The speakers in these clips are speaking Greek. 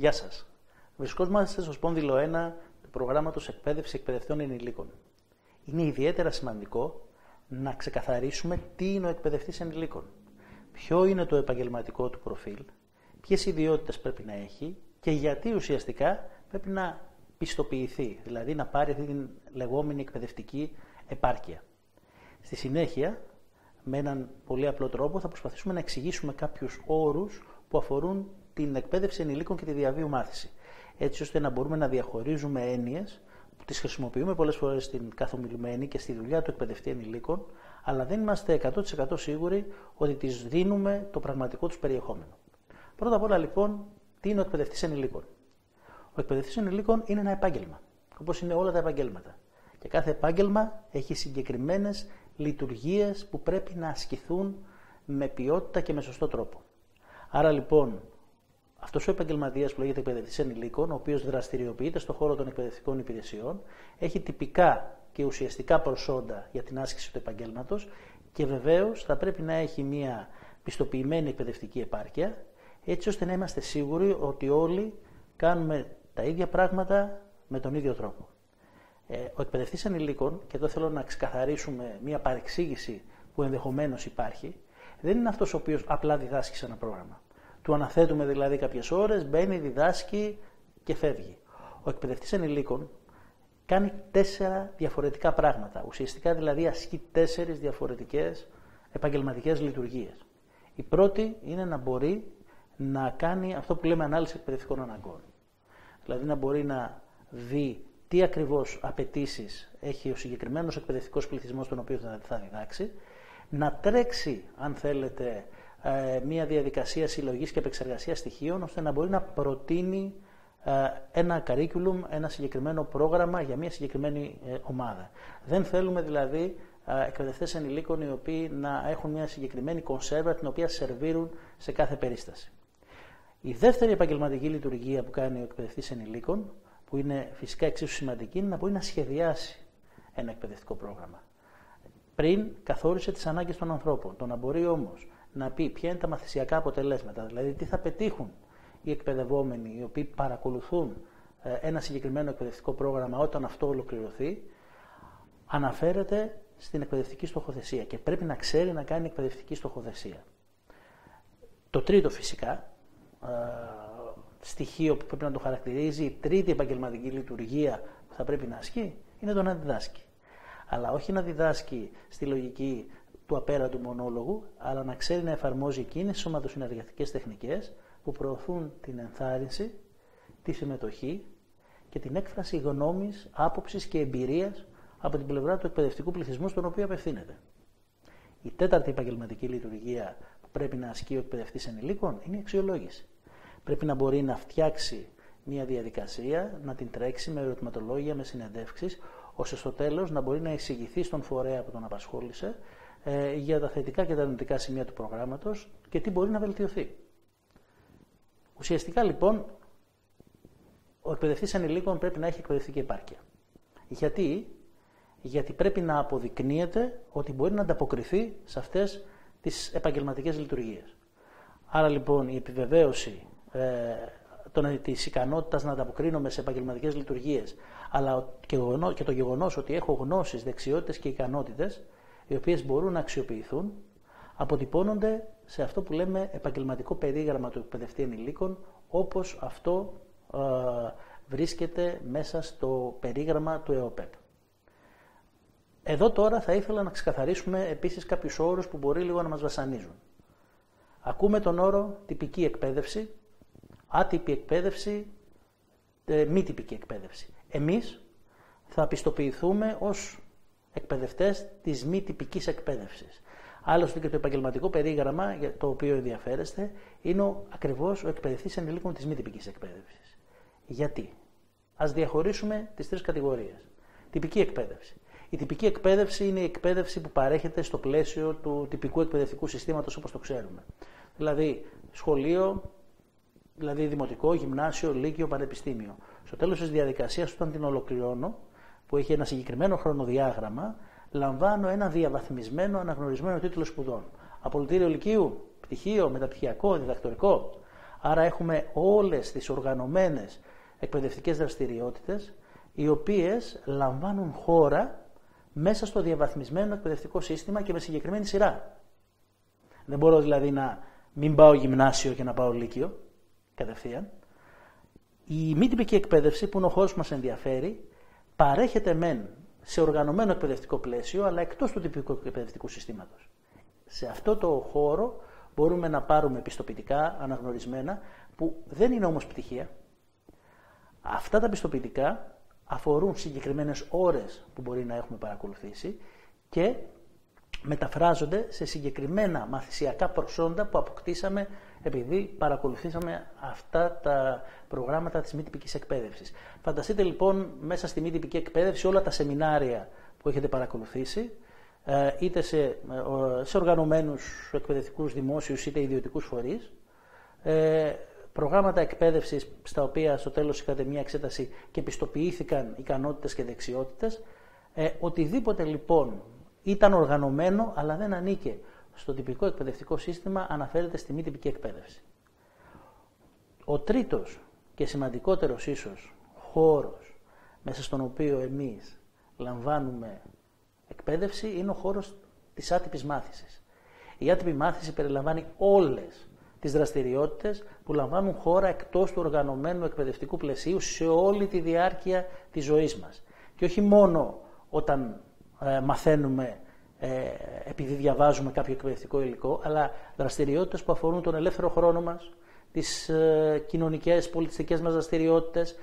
Γεια σας. Βρισκόμαστε στο σπόνδυλο 1 του προγράμματος εκπαίδευση εκπαιδευτών ενηλίκων. Είναι ιδιαίτερα σημαντικό να ξεκαθαρίσουμε τι είναι ο εκπαιδευτής ενηλίκων, ποιο είναι το επαγγελματικό του προφίλ, ποιες ιδιότητες πρέπει να έχει και γιατί ουσιαστικά πρέπει να πιστοποιηθεί, δηλαδή να πάρει αυτή την λεγόμενη εκπαιδευτική επάρκεια. Στη συνέχεια, με έναν πολύ απλό τρόπο, θα προσπαθήσουμε να εξηγήσουμε κάποιους όρους που αφορούν την εκπαίδευση ενηλίκων και τη διαβίου μάθηση, έτσι ώστε να μπορούμε να διαχωρίζουμε έννοιες που τις χρησιμοποιούμε πολλές φορές στην καθομιλουμένη και στη δουλειά του εκπαιδευτή ενηλίκων, αλλά δεν είμαστε 100% σίγουροι ότι τις δίνουμε το πραγματικό τους περιεχόμενο. Πρώτα απ' όλα λοιπόν, τι είναι ο εκπαιδευτής ενηλίκων? Ο εκπαιδευτής ενηλίκων είναι ένα επάγγελμα, όπως είναι όλα τα επαγγέλματα. Και κάθε επάγγελμα έχει συγκεκριμένες λειτουργίες που πρέπει να ασκηθούν με ποιότητα και με σωστό τρόπο. Άρα λοιπόν, αυτός ο επαγγελματίας που λέγεται εκπαιδευτής ενηλίκων, ο οποίος δραστηριοποιείται στον χώρο των εκπαιδευτικών υπηρεσιών, έχει τυπικά και ουσιαστικά προσόντα για την άσκηση του επαγγέλματος και βεβαίως θα πρέπει να έχει μια πιστοποιημένη εκπαιδευτική επάρκεια, έτσι ώστε να είμαστε σίγουροι ότι όλοι κάνουμε τα ίδια πράγματα με τον ίδιο τρόπο. Ο εκπαιδευτής ενηλίκων, και εδώ θέλω να ξεκαθαρίσουμε μια παρεξήγηση που ενδεχομένως υπάρχει, δεν είναι αυτός ο οποίος απλά διδάσκει σε ένα πρόγραμμα. Του αναθέτουμε δηλαδή κάποιες ώρες, μπαίνει, διδάσκει και φεύγει. Ο εκπαιδευτής ενηλίκων κάνει 4 διαφορετικά πράγματα. Ουσιαστικά δηλαδή ασκεί 4 διαφορετικές επαγγελματικές λειτουργίες. Η πρώτη είναι να μπορεί να κάνει αυτό που λέμε ανάλυση εκπαιδευτικών αναγκών. Δηλαδή να μπορεί να δει τι ακριβώς απαιτήσεις έχει ο συγκεκριμένος εκπαιδευτικός πληθυσμός τον οποίο θα διδάξει, να τρέξει, αν θέλετε, μια διαδικασία συλλογής και επεξεργασίας στοιχείων, ώστε να μπορεί να προτείνει ένα curriculum, ένα συγκεκριμένο πρόγραμμα για μια συγκεκριμένη ομάδα. Δεν θέλουμε δηλαδή εκπαιδευτές ενηλίκων οι οποίοι να έχουν μια συγκεκριμένη κονσέρβα την οποία σερβίρουν σε κάθε περίσταση. Η δεύτερη επαγγελματική λειτουργία που κάνει ο εκπαιδευτής ενηλίκων, που είναι φυσικά εξίσου σημαντική, είναι να μπορεί να σχεδιάσει ένα εκπαιδευτικό πρόγραμμα. Πριν καθόρισε τις ανάγκες των ανθρώπων, το να μπορεί όμως να πει ποια είναι τα μαθησιακά αποτελέσματα, δηλαδή τι θα πετύχουν οι εκπαιδευόμενοι οι οποίοι παρακολουθούν ένα συγκεκριμένο εκπαιδευτικό πρόγραμμα όταν αυτό ολοκληρωθεί, αναφέρεται στην εκπαιδευτική στοχοθεσία και πρέπει να ξέρει να κάνει εκπαιδευτική στοχοθεσία. Το τρίτο φυσικά στοιχείο που πρέπει να το χαρακτηρίζει, η τρίτη επαγγελματική λειτουργία που θα πρέπει να ασκεί, είναι το να διδάσκει. Αλλά όχι να διδάσκει στη λογική του απέραντου μονόλογου, αλλά να ξέρει να εφαρμόζει εκείνες τις σωματοσυνεργατικές τεχνικές που προωθούν την ενθάρρυνση, τη συμμετοχή και την έκφραση γνώμης, άποψης και εμπειρίας από την πλευρά του εκπαιδευτικού πληθυσμού στον οποίο απευθύνεται. Η τέταρτη επαγγελματική λειτουργία που πρέπει να ασκεί ο εκπαιδευτής ενηλίκων είναι η αξιολόγηση. Πρέπει να μπορεί να φτιάξει μια διαδικασία, να την τρέξει με ερωτηματολόγια, με συνεντεύξεις, ώστε στο τέλος να μπορεί να εισηγηθεί στον φορέα που τον απασχόλησε για τα θετικά και τα αρνητικά σημεία του προγράμματος και τι μπορεί να βελτιωθεί. Ουσιαστικά λοιπόν, ο εκπαιδευτής ενηλίκων πρέπει να έχει εκπαιδευτική επάρκεια. Γιατί πρέπει να αποδεικνύεται ότι μπορεί να ανταποκριθεί σε αυτές τις επαγγελματικές λειτουργίες. Άρα λοιπόν η επιβεβαίωση της ικανότητας να ανταποκρίνομαι σε επαγγελματικές λειτουργίες, αλλά και το γεγονός ότι έχω γνώσεις, δεξιότητες και ικανότητες οι οποίες μπορούν να αξιοποιηθούν, αποτυπώνονται σε αυτό που λέμε επαγγελματικό περίγραμμα του εκπαιδευτή ενηλίκων, όπως αυτό βρίσκεται μέσα στο περίγραμμα του ΕΟΠΕΠ. Εδώ τώρα θα ήθελα να ξεκαθαρίσουμε επίσης κάποιους όρους που μπορεί λίγο να μας βασανίζουν. Ακούμε τον όρο τυπική εκπαίδευση, άτυπη εκπαίδευση, μη τυπική εκπαίδευση. Εμείς θα πιστοποιηθούμε ως εκπαιδευτές της μη τυπικής εκπαίδευσης. Άλλωστε και το επαγγελματικό περίγραμμα για το οποίο ενδιαφέρεστε είναι ακριβώς ο εκπαιδευτής ενηλίκων της μη τυπικής εκπαίδευσης. Γιατί? Ας διαχωρίσουμε τις 3 κατηγορίες. Τυπική εκπαίδευση. Η τυπική εκπαίδευση είναι η εκπαίδευση που παρέχεται στο πλαίσιο του τυπικού εκπαιδευτικού συστήματος όπως το ξέρουμε. Δηλαδή σχολείο, δηλαδή δημοτικό, γυμνάσιο, λύκειο, πανεπιστήμιο. Στο τέλος της διαδικασίας, όταν την ολοκληρώνω, που έχει ένα συγκεκριμένο χρονοδιάγραμμα, λαμβάνω ένα διαβαθμισμένο, αναγνωρισμένο τίτλο σπουδών. Απολυτήριο λυκείου, πτυχίο, μεταπτυχιακό, διδακτορικό. Άρα έχουμε όλες τις οργανωμένες εκπαιδευτικές δραστηριότητες, οι οποίες λαμβάνουν χώρα μέσα στο διαβαθμισμένο εκπαιδευτικό σύστημα και με συγκεκριμένη σειρά. Δεν μπορώ δηλαδή να μην πάω γυμνάσιο και να πάω λύκειο κατευθείαν. Η μη τυπική εκπαίδευση, που είναι ο χώρος που μας ενδιαφέρει, παρέχεται μεν σε οργανωμένο εκπαιδευτικό πλαίσιο, αλλά εκτός του τυπικού εκπαιδευτικού συστήματος. Σε αυτό το χώρο μπορούμε να πάρουμε πιστοποιητικά αναγνωρισμένα, που δεν είναι όμως πτυχία. Αυτά τα πιστοποιητικά αφορούν συγκεκριμένες ώρες που μπορεί να έχουμε παρακολουθήσει και μεταφράζονται σε συγκεκριμένα μαθησιακά προσόντα που αποκτήσαμε επειδή παρακολουθήσαμε αυτά τα προγράμματα της μη τυπικής εκπαίδευσης. Φανταστείτε λοιπόν μέσα στη μη τυπική εκπαίδευση όλα τα σεμινάρια που έχετε παρακολουθήσει, είτε σε οργανωμένους εκπαιδευτικούς δημόσιους είτε ιδιωτικούς φορείς, προγράμματα εκπαίδευσης στα οποία στο τέλος είχατε μια εξέταση και πιστοποιήθηκαν ικανότητες και δεξιότητες, οτιδήποτε λοιπόν ήταν οργανωμένο αλλά δεν ανήκε στο τυπικό εκπαιδευτικό σύστημα αναφέρεται στη μη τυπική εκπαίδευση. Ο τρίτος και σημαντικότερος ίσως χώρος μέσα στον οποίο εμείς λαμβάνουμε εκπαίδευση είναι ο χώρος της άτυπης μάθησης. Η άτυπη μάθηση περιλαμβάνει όλες τις δραστηριότητες που λαμβάνουν χώρα εκτός του οργανωμένου εκπαιδευτικού πλαισίου σε όλη τη διάρκεια της ζωής μας. Και όχι μόνο όταν μαθαίνουμε επειδή διαβάζουμε κάποιο εκπαιδευτικό υλικό, αλλά δραστηριότητες που αφορούν τον ελεύθερο χρόνο μας, τις κοινωνικές, πολιτιστικές μας δραστηριότητες,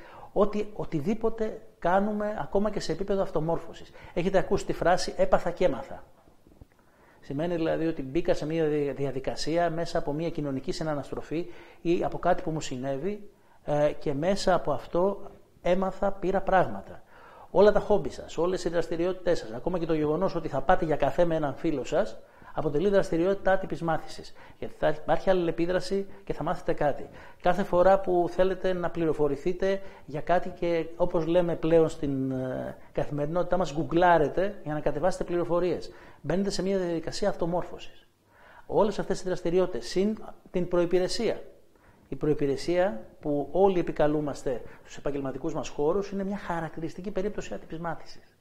οτιδήποτε κάνουμε ακόμα και σε επίπεδο αυτομόρφωσης. Έχετε ακούσει τη φράση «έπαθα και έμαθα». Σημαίνει δηλαδή ότι μπήκα σε μια διαδικασία μέσα από μια κοινωνική συναναστροφή ή από κάτι που μου συνέβη και μέσα από αυτό έμαθα, πήρα πράγματα. Όλα τα χόμπι σας, όλες οι δραστηριότητές σας, ακόμα και το γεγονός ότι θα πάτε για καφέ με έναν φίλο σας, αποτελεί δραστηριότητα άτυπης μάθησης. Γιατί θα υπάρχει αλληλεπίδραση και θα μάθετε κάτι. Κάθε φορά που θέλετε να πληροφορηθείτε για κάτι και όπως λέμε πλέον στην καθημερινότητά μας, γκουγκλάρετε για να κατεβάσετε πληροφορίες. Μπαίνετε σε μια διαδικασία αυτομόρφωσης. Όλες αυτές οι δραστηριότητες, συν την προϋπηρεσία. Η προϋπηρεσία που όλοι επικαλούμαστε στους επαγγελματικούς μας χώρους είναι μια χαρακτηριστική περίπτωση άτυπης μάθησης.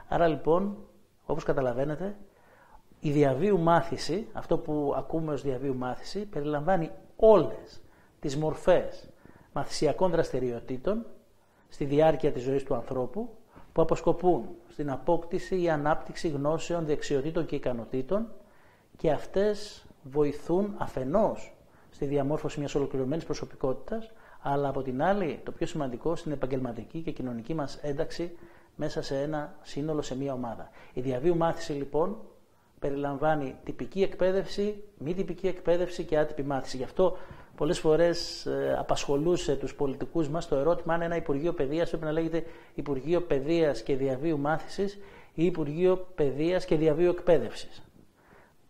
Άρα λοιπόν, όπως καταλαβαίνετε, η διαβίου μάθηση, αυτό που ακούμε ως διαβίου μάθηση, περιλαμβάνει όλες τις μορφές μαθησιακών δραστηριοτήτων στη διάρκεια της ζωής του ανθρώπου που αποσκοπούν στην απόκτηση ή ανάπτυξη γνώσεων, δεξιοτήτων και ικανοτήτων και αυτές βοηθούν αφενός στη διαμόρφωση μιας ολοκληρωμένης προσωπικότητας, αλλά από την άλλη, το πιο σημαντικό, στην επαγγελματική και κοινωνική μας ένταξη μέσα σε ένα σύνολο, σε μια ομάδα. Η διαβίου μάθηση λοιπόν περιλαμβάνει τυπική εκπαίδευση, μη τυπική εκπαίδευση και άτυπη μάθηση. Γι' αυτό πολλές φορές απασχολούσε τους πολιτικούς μας το ερώτημα αν ένα Υπουργείο Παιδείας πρέπει να λέγεται Υπουργείο Παιδείας και Διαβίου Μάθησης ή Υπουργείο Παιδείας και Διαβίου Εκπαίδευσης.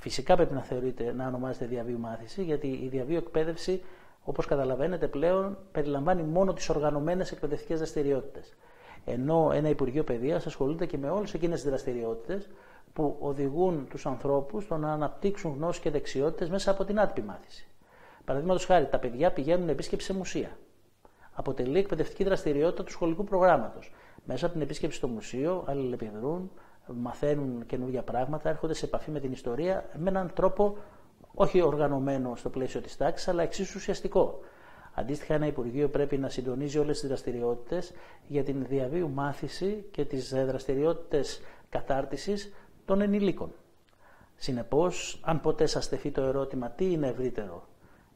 Φυσικά πρέπει να θεωρείται να ονομάζεται διαβίου μάθηση, γιατί η διαβίου εκπαίδευση, όπως καταλαβαίνετε πλέον, περιλαμβάνει μόνο τις οργανωμένες εκπαιδευτικές δραστηριότητες. Ενώ ένα Υπουργείο Παιδείας ασχολείται και με όλες εκείνες τις δραστηριότητες που οδηγούν τους ανθρώπους στο να αναπτύξουν γνώσεις και δεξιότητες μέσα από την άτυπη μάθηση. Παραδείγματος χάρη, τα παιδιά πηγαίνουν επίσκεψη σε μουσεία. Αποτελεί εκπαιδευτική δραστηριότητα του σχολικού προγράμματος. Μέσα από την επίσκεψη στο μουσείο αλληλεπιδρούν, μαθαίνουν καινούργια πράγματα, έρχονται σε επαφή με την ιστορία με έναν τρόπο όχι οργανωμένο στο πλαίσιο της τάξης, αλλά εξίσου ουσιαστικό. Αντίστοιχα, ένα Υπουργείο πρέπει να συντονίζει όλες τις δραστηριότητες για την διαβίου μάθηση και τις δραστηριότητες κατάρτισης των ενηλίκων. Συνεπώς, αν ποτέ σας τεθεί το ερώτημα τι είναι ευρύτερο,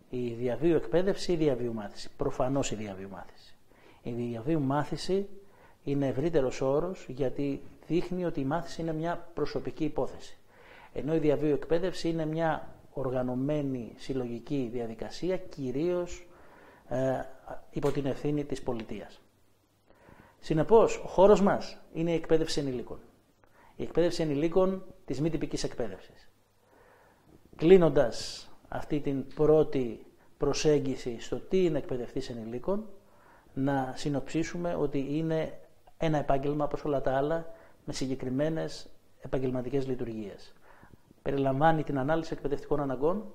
η διαβίου εκπαίδευση ή η διαβίου μάθηση? Προφανώς η διαβίου μάθηση. Η διαβίου μάθηση είναι ευρύτερος όρος γιατί δείχνει ότι η μάθηση είναι μια προσωπική υπόθεση. Ενώ η διαβίου εκπαίδευση είναι μια οργανωμένη συλλογική διαδικασία, κυρίως υπό την ευθύνη της πολιτείας. Συνεπώς, ο χώρος μας είναι η εκπαίδευση ενηλίκων. Η εκπαίδευση ενηλίκων της μη τυπικής εκπαίδευσης. Κλείνοντας αυτή την πρώτη προσέγγιση στο τι είναι εκπαιδευτής ενηλίκων, να συνοψίσουμε ότι είναι ένα επάγγελμα όπως όλα τα άλλα με συγκεκριμένες επαγγελματικές λειτουργίες. Περιλαμβάνει την ανάλυση εκπαιδευτικών αναγκών,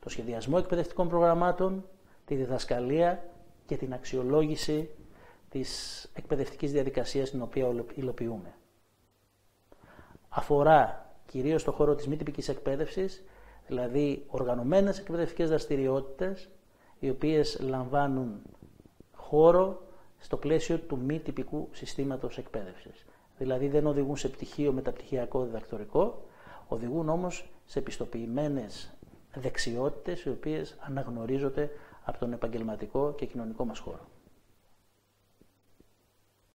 το σχεδιασμό εκπαιδευτικών προγραμμάτων, τη διδασκαλία και την αξιολόγηση της εκπαιδευτικής διαδικασίας την οποία υλοποιούμε. Αφορά κυρίως το χώρο της μη τυπικής εκπαίδευσης, δηλαδή οργανωμένες εκπαιδευτικές δραστηριότητες, οι οποίες λαμβάνουν χώρο στο πλαίσιο του μη τυπικού συστήματος εκπαίδευσης. Δηλαδή δεν οδηγούν σε πτυχίο μεταπτυχιακό διδακτορικό, οδηγούν όμως σε πιστοποιημένες δεξιότητες οι οποίες αναγνωρίζονται από τον επαγγελματικό και κοινωνικό μας χώρο.